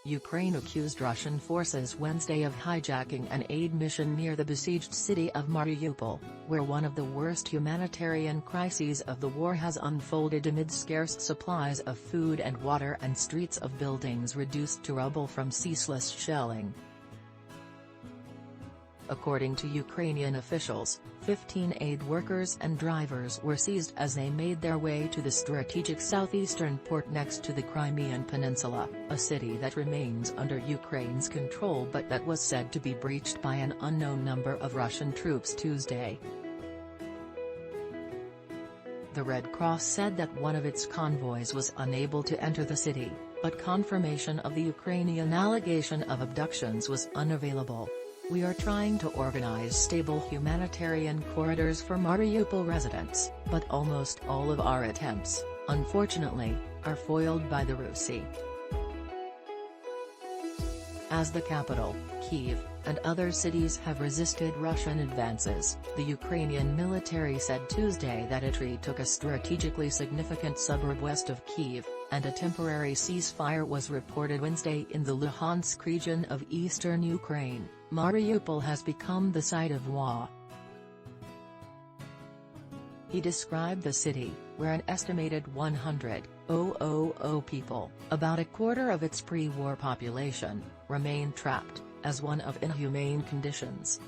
Ukraine accused Russian forces Wednesday of hijacking an aid mission near the besieged city of Mariupol, where one of the worst humanitarian crises of the war has unfolded amid scarce supplies of food and water and streets of buildings reduced to rubble from ceaseless shelling. According to Ukrainian officials, 15 aid workers and drivers were seized as they made their way to the strategic southeastern port next to the Crimean peninsula, a city that remains under Ukraine's control but that was said to be breached by an unknown number of Russian troops Tuesday. The Red Cross said that one of its convoys was unable to enter the city, but confirmation of the Ukrainian allegation of abductions was unavailable. "We are trying to organize stable humanitarian corridors for Mariupol residents, but almost all of our attempts, unfortunately, are foiled by the Russi." As the capital, Kyiv, and other cities have resisted Russian advances, the Ukrainian military said Tuesday that it retook a strategically significant suburb west of Kyiv, and a temporary ceasefire was reported Wednesday in the Luhansk region of eastern Ukraine. Mariupol has become the site of war. He described the city, where an estimated 100,000 people, about a quarter of its pre-war population, remain trapped, as one of inhumane conditions.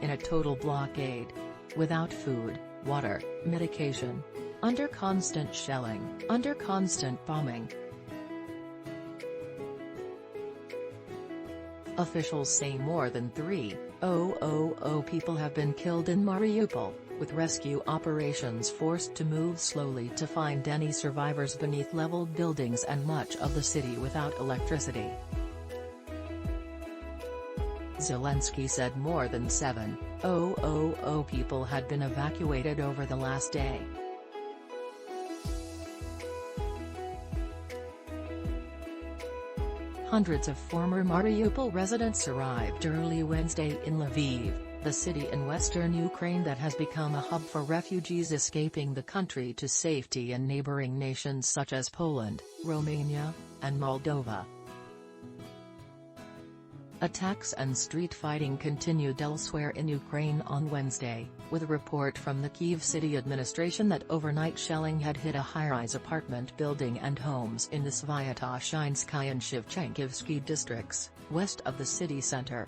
In a total blockade. Without food, water, medication. Under constant shelling, under constant bombing. Officials say more than 3,000 people have been killed in Mariupol, with rescue operations forced to move slowly to find any survivors beneath leveled buildings and much of the city without electricity. Zelensky said more than 7,000 people had been evacuated over the last day. Hundreds of former Mariupol residents arrived early Wednesday in Lviv, the city in western Ukraine that has become a hub for refugees escaping the country to safety in neighboring nations such as Poland, Romania, and Moldova. Attacks and street fighting continued elsewhere in Ukraine on Wednesday, with a report from the Kyiv city administration that overnight shelling had hit a high-rise apartment building and homes in the Sviatoshynskyi and Shevchenkivskyi districts, west of the city center.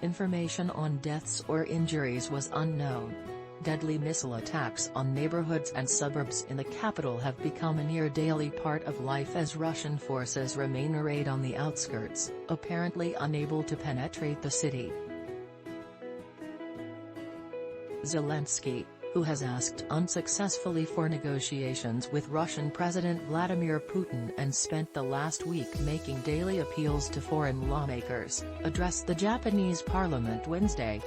Information on deaths or injuries was unknown. Deadly missile attacks on neighborhoods and suburbs in the capital have become a near-daily part of life as Russian forces remain arrayed on the outskirts, apparently unable to penetrate the city. Zelensky, who has asked unsuccessfully for negotiations with Russian President Vladimir Putin and spent the last week making daily appeals to foreign lawmakers, addressed the Japanese parliament Wednesday,